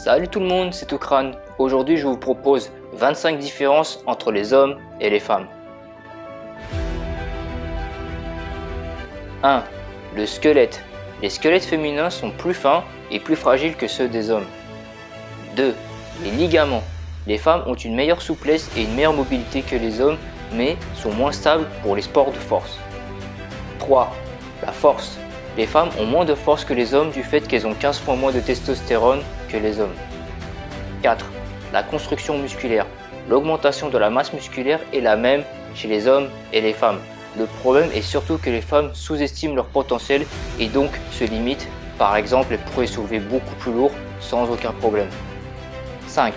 Salut tout le monde, c'est Toukran. Aujourd'hui, je vous propose 25 différences entre les hommes et les femmes. 1. Le squelette. Les squelettes féminins sont plus fins et plus fragiles que ceux des hommes. 2. Les ligaments. Les femmes ont une meilleure souplesse et une meilleure mobilité que les hommes, mais sont moins stables pour les sports de force. 3. La force. Les femmes ont moins de force que les hommes du fait qu'elles ont 15 fois moins de testostérone que les hommes. 4. La construction musculaire. L'augmentation de la masse musculaire est la même chez les hommes et les femmes. Le problème est surtout que les femmes sous-estiment leur potentiel et donc se limitent. Par exemple, elles pourraient soulever beaucoup plus lourd sans aucun problème. 5.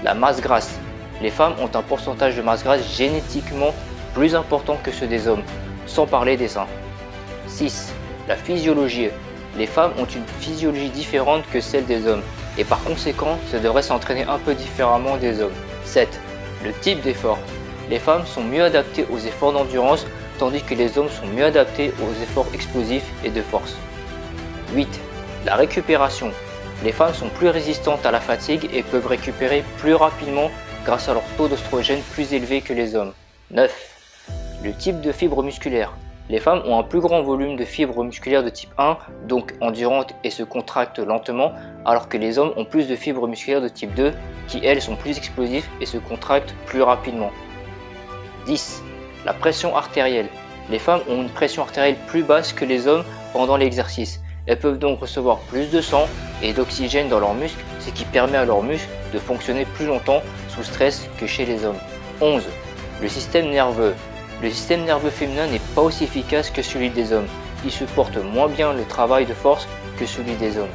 La masse grasse. Les femmes ont un pourcentage de masse grasse génétiquement plus important que ceux des hommes, sans parler des seins. 6. La physiologie. Les femmes ont une physiologie différente que celle des hommes et par conséquent, ça devrait s'entraîner un peu différemment des hommes. 7. Le type d'effort. Les femmes sont mieux adaptées aux efforts d'endurance tandis que les hommes sont mieux adaptés aux efforts explosifs et de force. 8. La récupération. Les femmes sont plus résistantes à la fatigue et peuvent récupérer plus rapidement grâce à leur taux d'oestrogène plus élevé que les hommes. 9. Le type de fibre musculaire. Les femmes ont un plus grand volume de fibres musculaires de type 1, donc endurantes et se contractent lentement, alors que les hommes ont plus de fibres musculaires de type 2, qui elles sont plus explosives et se contractent plus rapidement. 10. La pression artérielle. Les femmes ont une pression artérielle plus basse que les hommes pendant l'exercice. Elles peuvent donc recevoir plus de sang et d'oxygène dans leurs muscles, ce qui permet à leurs muscles de fonctionner plus longtemps sous stress que chez les hommes. 11. Le système nerveux. Le système nerveux féminin n'est pas aussi efficace que celui des hommes. Il supporte moins bien le travail de force que celui des hommes.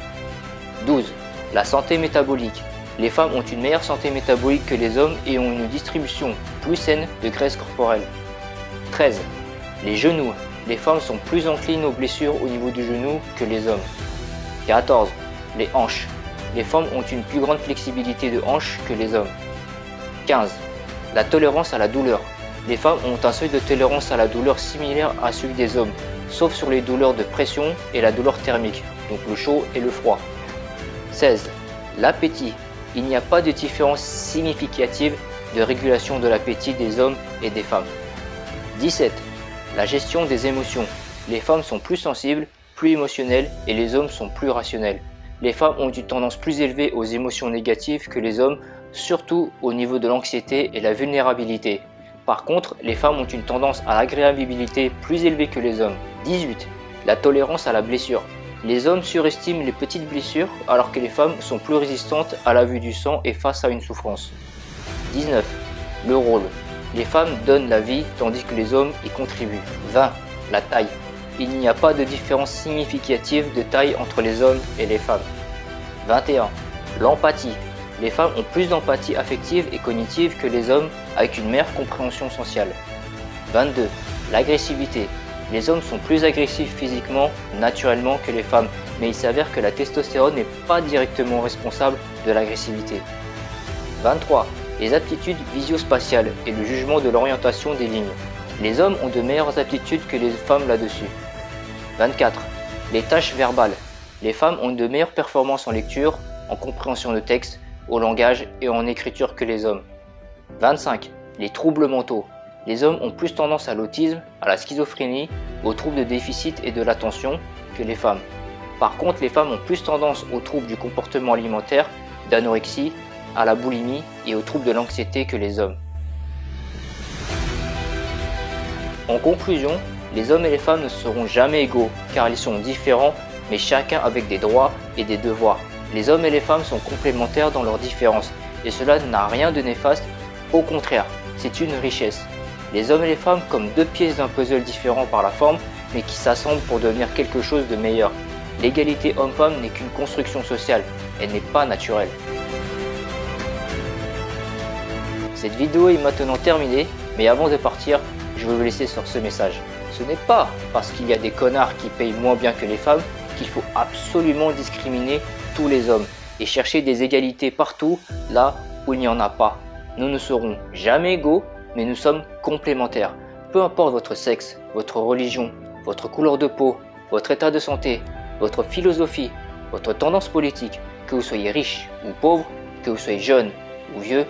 12. La santé métabolique. Les femmes ont une meilleure santé métabolique que les hommes et ont une distribution plus saine de graisse corporelle. 13. Les genoux. Les femmes sont plus enclines aux blessures au niveau du genou que les hommes. 14. Les hanches. Les femmes ont une plus grande flexibilité de hanches que les hommes. 15. La tolérance à la douleur. Les femmes ont un seuil de tolérance à la douleur similaire à celui des hommes, sauf sur les douleurs de pression et la douleur thermique, donc le chaud et le froid. 16. L'appétit. Il n'y a pas de différence significative de régulation de l'appétit des hommes et des femmes. 17. La gestion des émotions. Les femmes sont plus sensibles, plus émotionnelles et les hommes sont plus rationnels. Les femmes ont une tendance plus élevée aux émotions négatives que les hommes, surtout au niveau de l'anxiété et la vulnérabilité. Par contre, les femmes ont une tendance à l'agréabilité plus élevée que les hommes. 18. La tolérance à la blessure. Les hommes surestiment les petites blessures alors que les femmes sont plus résistantes à la vue du sang et face à une souffrance. 19. Le rôle. Les femmes donnent la vie tandis que les hommes y contribuent. 20. La taille. Il n'y a pas de différence significative de taille entre les hommes et les femmes. 21. L'empathie. Les femmes ont plus d'empathie affective et cognitive que les hommes avec une meilleure compréhension sociale. 22. L'agressivité. Les hommes sont plus agressifs physiquement, naturellement que les femmes, mais il s'avère que la testostérone n'est pas directement responsable de l'agressivité. 23. Les aptitudes visio-spatiales et le jugement de l'orientation des lignes. Les hommes ont de meilleures aptitudes que les femmes là-dessus. 24. Les tâches verbales. Les femmes ont de meilleures performances en lecture, en compréhension de texte, au langage et en écriture que les hommes. 25. Les troubles mentaux. Les hommes ont plus tendance à l'autisme, à la schizophrénie, aux troubles de déficit et de l'attention que les femmes. Par contre, les femmes ont plus tendance aux troubles du comportement alimentaire, d'anorexie, à la boulimie et aux troubles de l'anxiété que les hommes. En conclusion, les hommes et les femmes ne seront jamais égaux car ils sont différents mais chacun avec des droits et des devoirs. Les hommes et les femmes sont complémentaires dans leurs différences et cela n'a rien de néfaste, au contraire, c'est une richesse. Les hommes et les femmes comme deux pièces d'un puzzle différent par la forme mais qui s'assemblent pour devenir quelque chose de meilleur. L'égalité homme-femme n'est qu'une construction sociale, elle n'est pas naturelle. Cette vidéo est maintenant terminée, mais avant de partir, je veux vous laisser sur ce message. Ce n'est pas parce qu'il y a des connards qui payent moins bien que les femmes qu'il faut absolument discriminer tous les hommes et chercher des égalités partout là où il n'y en a pas. Nous ne serons jamais égaux, mais nous sommes complémentaires. Peu importe votre sexe, votre religion, votre couleur de peau, votre état de santé, votre philosophie, votre tendance politique, Que vous soyez riche ou pauvre, que vous soyez jeune ou vieux,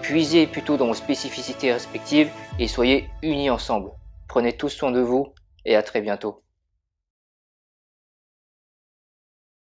puisez plutôt dans vos spécificités respectives et soyez unis ensemble. Prenez tous soin de vous et à très bientôt.